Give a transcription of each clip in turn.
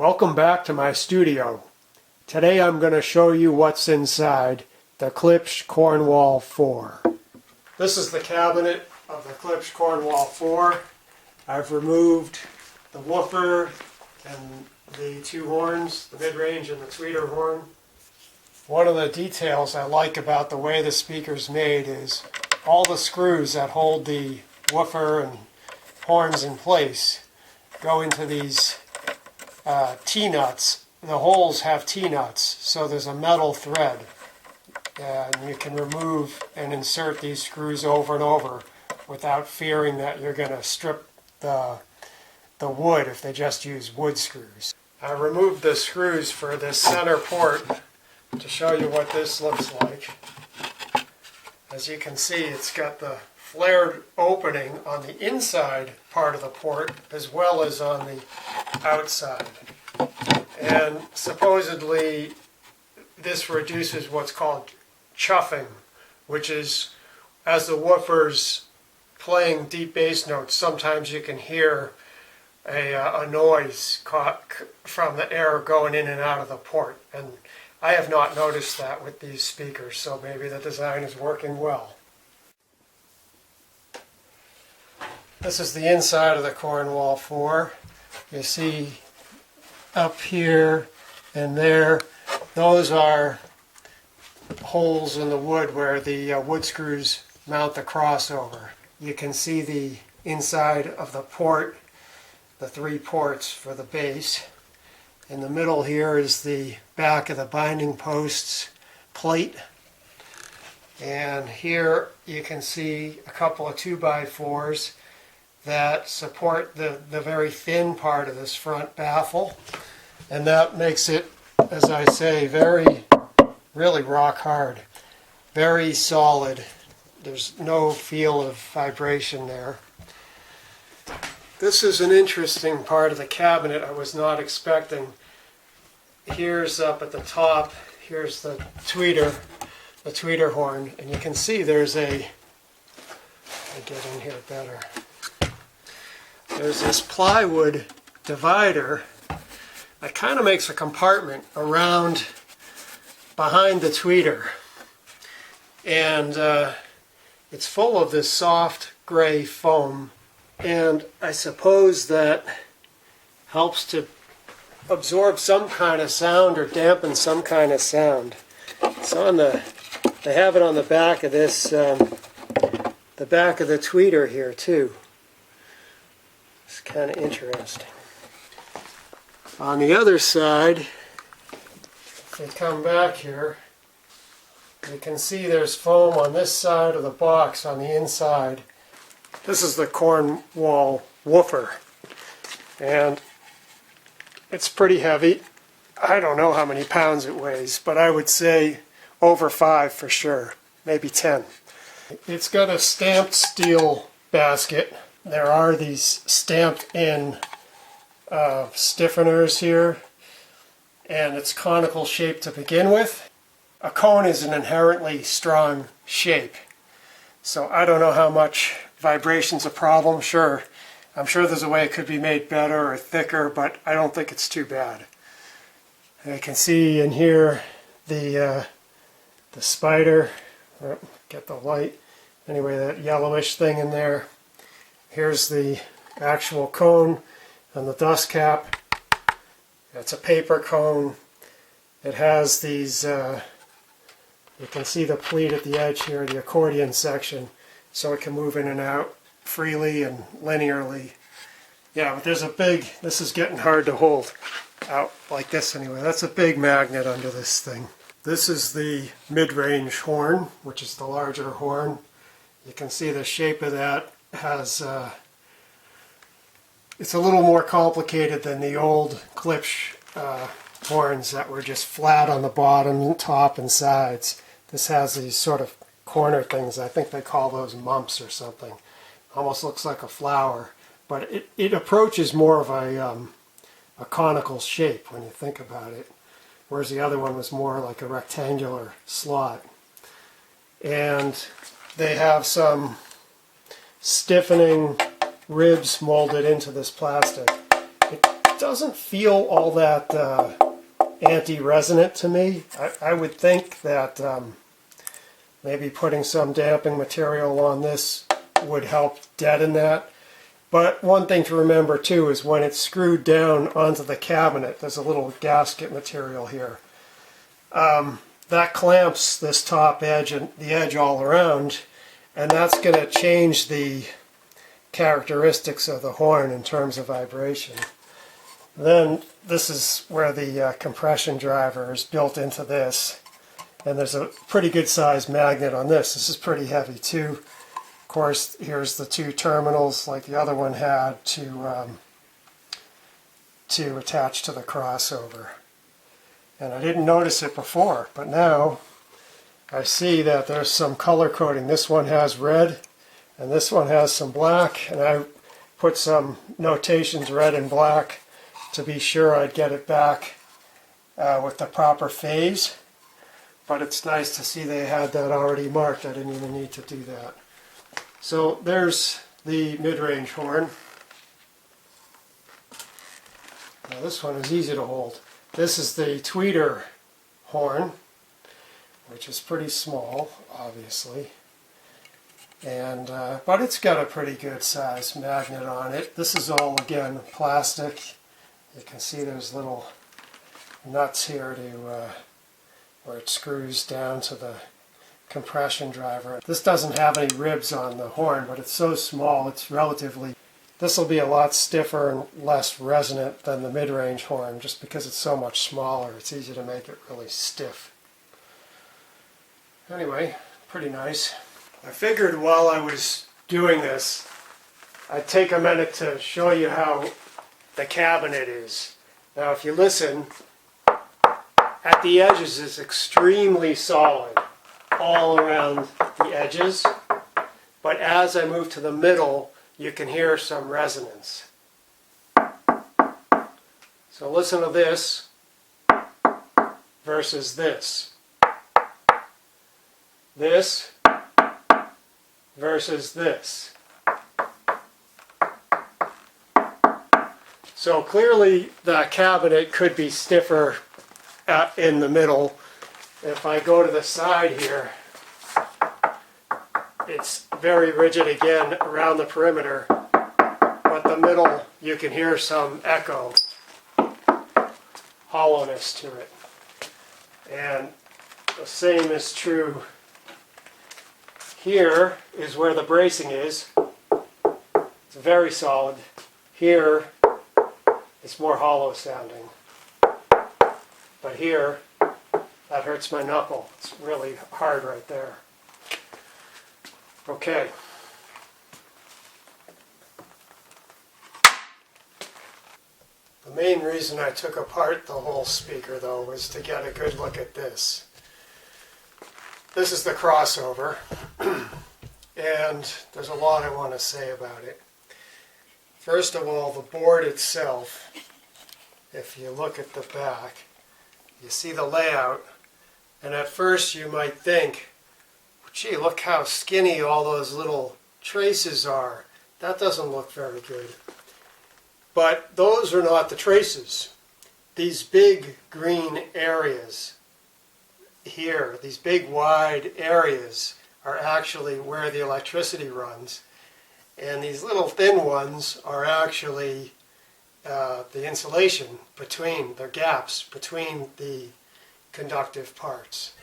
Welcome back to my studio. Today I'm going to show you what's inside the Klipsch Cornwall IV. This is the cabinet of the Klipsch Cornwall IV. I've removed the woofer and the two horns, the mid-range and the tweeter horn. One of the details I like about the way the speaker's made is all the screws that hold the woofer and horns in place go into these T-nuts. The holes have T-nuts, so there's a metal thread, and you can remove and insert these screws over and over without fearing that you're going to strip the wood if they just use wood screws. I removed the screws for this center port to show you what this looks like. As you can see, it's got the flared opening on the inside part of the port as well as on the outside. And supposedly this reduces what's called chuffing, which is as the woofer's playing deep bass notes, sometimes you can hear a noise caught from the air going in and out of the port. And I have not noticed that with these speakers, so maybe the design is working well. This is the inside of the Cornwall IV. You see up here and there, those are holes in the wood where the wood screws mount the crossover. You can see the inside of the port, the three ports for the bass. In the middle here is the back of the binding posts plate. And here you can see a couple of 2x4s that support the very thin part of this front baffle. And that makes it, as I say, really rock hard. Very solid. There's no feel of vibration there. This is an interesting part of the cabinet I was not expecting. Here's up at the top, here's the tweeter horn, and you can see there's let me get in here better. There's this plywood divider that kind of makes a compartment around behind the tweeter. And it's full of this soft gray foam, and I suppose that helps to absorb some kind of sound or dampen some kind of sound. It's on they have it on the back of this, the back of the tweeter here too. It's kind of interesting. On the other side, if we come back here, you can see there's foam on this side of the box on the inside. This is the Cornwall woofer, and it's pretty heavy. I don't know how many pounds it weighs, but I would say over 5 for sure, maybe 10. It's got a stamped steel basket. There are these stamped in stiffeners here, and it's conical shape to begin with. A cone is an inherently strong shape, so I don't know how much vibration's a problem. Sure, I'm sure there's a way it could be made better or thicker, but I don't think it's too bad. And you can see in here the spider. Get the light. Anyway, that yellowish thing in there. Here's the actual cone and the dust cap. It's a paper cone. It has these, you can see the pleat at the edge here, the accordion section, so it can move in and out freely and linearly. Yeah, but there's this is getting hard to hold out like this anyway. That's a big magnet under this thing. This is the mid-range horn, which is the larger horn. You can see the shape of that has, it's a little more complicated than the old Klipsch horns that were just flat on the bottom, top, and sides. This has these sort of corner things. I think they call those mumps or something. Almost looks like a flower, but it approaches more of a conical shape when you think about it, whereas the other one was more like a rectangular slot. And they have some stiffening ribs molded into this plastic. It doesn't feel all that anti-resonant to me. I would think that maybe putting some damping material on this would help deaden that. But one thing to remember too is when it's screwed down onto the cabinet, there's a little gasket material here. That clamps this top edge and the edge all around, and that's going to change the characteristics of the horn in terms of vibration. Then this is where the compression driver is built into this, and there's a pretty good sized magnet on this. This is pretty heavy too. Of course, here's the two terminals like the other one had to attach to the crossover. And I didn't notice it before, but now I see that there's some color coding. This one has red, and this one has some black, and I put some notations red and black to be sure I'd get it back with the proper phase. But it's nice to see they had that already marked. I didn't even need to do that. So there's the mid-range horn. Now this one is easy to hold. This is the tweeter horn, which is pretty small, obviously. And but it's got a pretty good size magnet on it. This is all, again, plastic. You can see there's little nuts here to where it screws down to the compression driver. This doesn't have any ribs on the horn, but it's so small, it's relatively... This will be a lot stiffer and less resonant than the mid-range horn, just because it's so much smaller. It's easy to make it really stiff. Anyway, pretty nice. I figured while I was doing this, I'd take a minute to show you how the cabinet is. Now if you listen, at the edges it's extremely solid all around the edges, but as I move to the middle, you can hear some resonance. So listen to this versus this. This versus this. So clearly the cabinet could be stiffer in the middle. If I go to the side here, it's very rigid again around the perimeter, but the middle you can hear some echo, hollowness to it. And the same is true here, is where the bracing is. It's very solid. Here it's more hollow sounding. But here, that hurts my knuckle. It's really hard right there. Okay. The main reason I took apart the whole speaker, though, was to get a good look at this. This is the crossover, and there's a lot I want to say about it. First of all, the board itself, if you look at the back, you see the layout, and at first you might think, gee, look how skinny all those little traces are. That doesn't look very good. But those are not the traces. These big green areas here, these big wide areas, are actually where the electricity runs. And these little thin ones are actually the insulation between, the gaps between the conductive parts.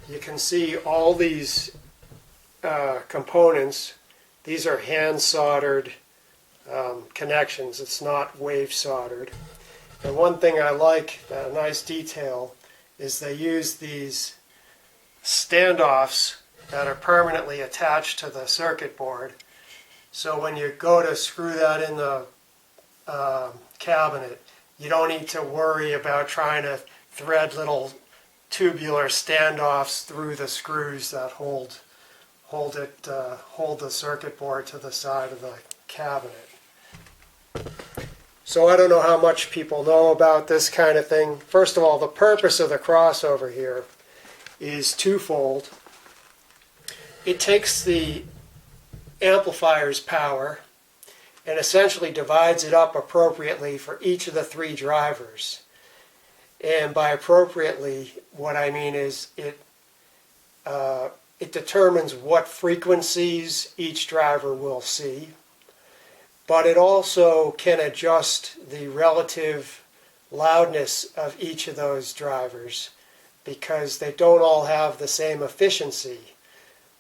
You can see all these components. These are hand soldered connections. It's not wave soldered. And one thing I like, a nice detail, is they use these standoffs that are permanently attached to the circuit board. So when you go to screw that in the cabinet, you don't need to worry about trying to thread little tubular standoffs through the screws that hold the circuit board to the side of the cabinet. So I don't know how much people know about this kind of thing. First of all, the purpose of the crossover here is twofold. It takes the amplifier's power and essentially divides it up appropriately for each of the three drivers. And by appropriately, what I mean is it determines what frequencies each driver will see, but it also can adjust the relative loudness of each of those drivers because they don't all have the same efficiency.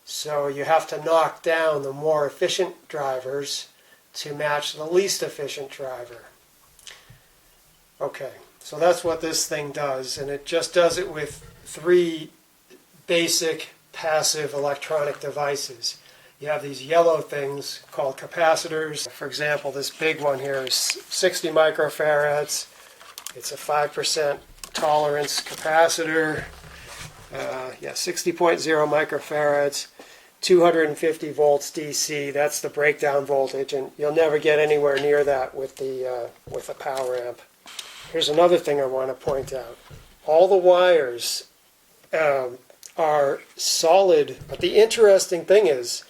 So you have to knock down the more efficient drivers to match the least efficient driver. Okay, so that's what this thing does, and it just does it with three basic passive electronic devices. You have these yellow things called capacitors. For example, this big one here is 60 microfarads. It's a 5% tolerance capacitor. 60.0 microfarads, 250 volts DC. That's the breakdown voltage, and you'll never get anywhere near that with a power amp. Here's another thing I want to point out. All the wires are solid, but the interesting thing is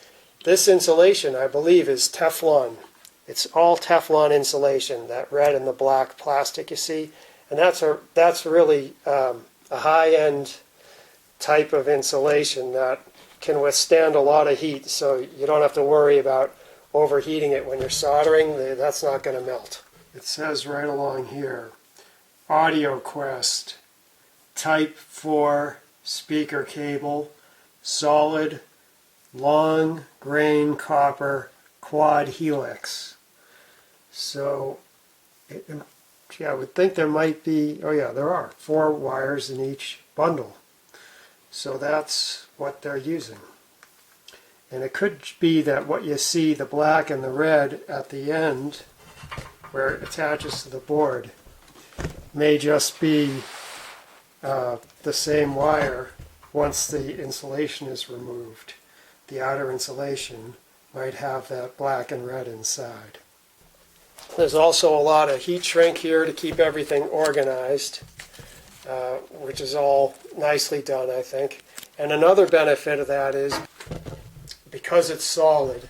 this insulation, I believe, is Teflon. It's all Teflon insulation, that red and the black plastic you see, and that's really a high-end type of insulation that can withstand a lot of heat, so you don't have to worry about overheating it when you're soldering. That's not going to melt. It says right along here, AudioQuest, Type 4 speaker cable, solid, long grain copper quad helix. So, I would think there might be, there are 4 wires in each bundle. So that's what they're using. And it could be that what you see, the black and the red at the end, where it attaches to the board, may just be the same wire once the insulation is removed. The outer insulation might have that black and red inside. There's also a lot of heat shrink here to keep everything organized, which is all nicely done, I think. And another benefit of that is because it's solid,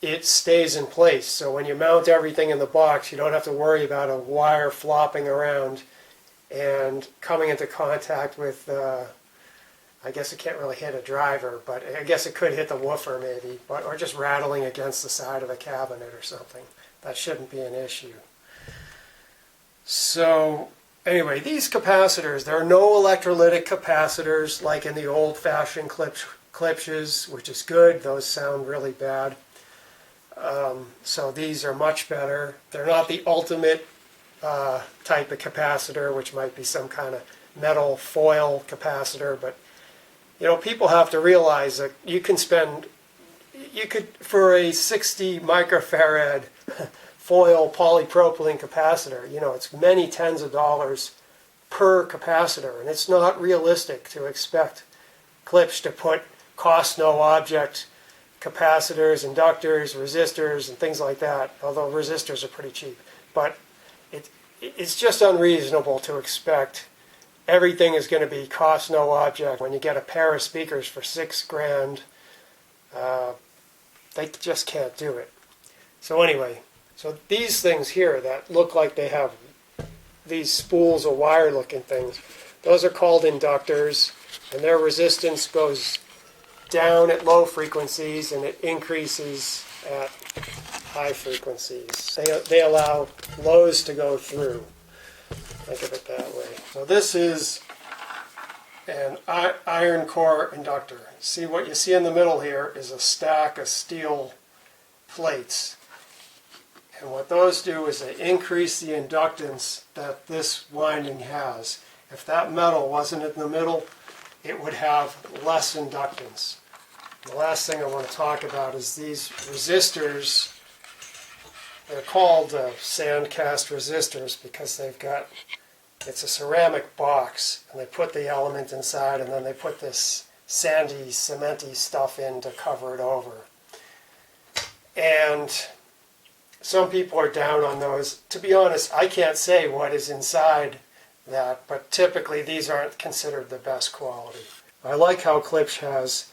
it stays in place. So when you mount everything in the box, you don't have to worry about a wire flopping around and coming into contact with, I guess it can't really hit a driver, but I guess it could hit the woofer maybe, or just rattling against the side of a cabinet or something. That shouldn't be an issue. So anyway, these capacitors, there are no electrolytic capacitors like in the old-fashioned Klipsch's, which is good. Those sound really bad. So these are much better. They're not the ultimate type of capacitor, which might be some kind of metal foil capacitor, but people have to realize that you could, for a 60 microfarad foil polypropylene capacitor, it's many tens of dollars per capacitor, and it's not realistic to expect Klipsch to put cost no object capacitors, inductors, resistors, and things like that, although resistors are pretty cheap. But it's just unreasonable to expect everything is going to be cost no object. When you get a pair of speakers for $6,000, they just can't do it. So anyway, so these things here that look like they have these spools of wire looking things, those are called inductors, and their resistance goes down at low frequencies and it increases at high frequencies. They allow lows to go through. Think of it that way. So this is an iron core inductor. See, what you see in the middle here is a stack of steel plates. And what those do is they increase the inductance that this winding has. If that metal wasn't in the middle, it would have less inductance. The last thing I want to talk about is these resistors. They're called sand-cast resistors because it's a ceramic box, and they put the element inside, and then they put this sandy, cementy stuff in to cover it over. And some people are down on those. To be honest, I can't say what is inside that, but typically these aren't considered the best quality. I like how Klipsch has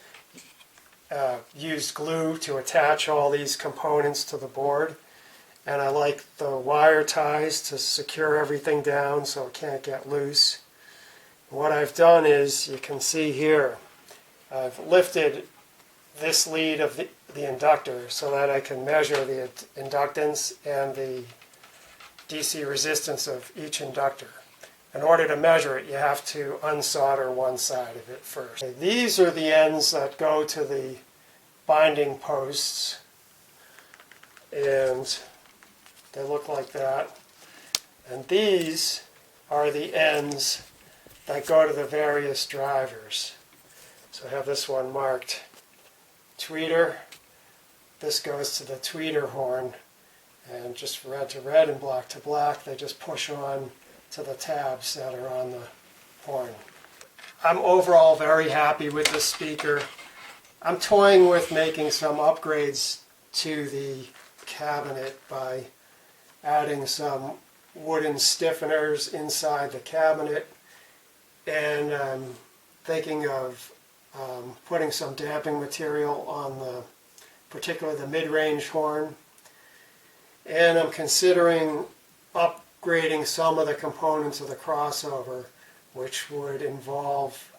used glue to attach all these components to the board, and I like the wire ties to secure everything down so it can't get loose. What I've done is, you can see here, I've lifted this lead of the inductor so that I can measure the inductance and the DC resistance of each inductor. In order to measure it, you have to unsolder one side of it first. Okay, these are the ends that go to the binding posts, and they look like that. And these are the ends that go to the various drivers. So I have this one marked tweeter. This goes to the tweeter horn, and just red to red and black to black, they just push on to the tabs that are on the horn. I'm overall very happy with this speaker. I'm toying with making some upgrades to the cabinet by adding some wooden stiffeners inside the cabinet, and I'm thinking of putting some damping material on particularly the mid-range horn, and I'm considering upgrading some of the components of the crossover, which would involve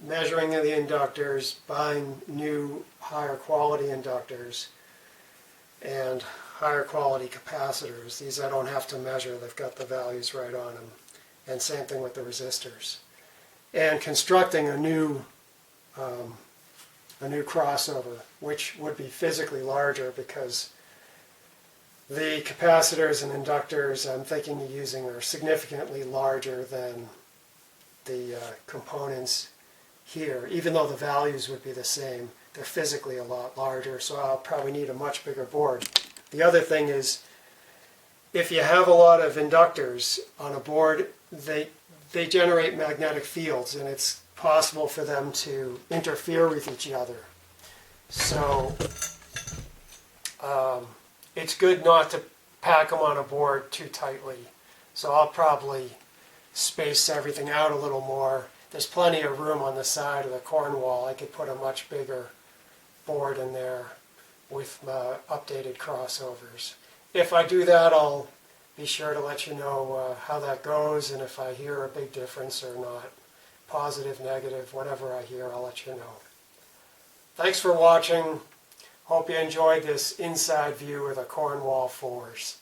measuring the inductors, buying new higher quality inductors, and higher quality capacitors. These I don't have to measure, they've got the values right on them. And same thing with the resistors. And constructing a new crossover, which would be physically larger, because the capacitors and inductors I'm thinking of using are significantly larger than the components here. Even though the values would be the same, they're physically a lot larger, so I'll probably need a much bigger board. The other thing is, if you have a lot of inductors on a board, they generate magnetic fields, and it's possible for them to interfere with each other. So it's good not to pack them on a board too tightly. So I'll probably space everything out a little more. There's plenty of room on the side of the Cornwall. I could put a much bigger board in there with updated crossovers. If I do that, I'll be sure to let you know how that goes, and if I hear a big difference or not. Positive, negative, whatever I hear, I'll let you know. Thanks for watching. Hope you enjoyed this inside view of the Cornwall IVs.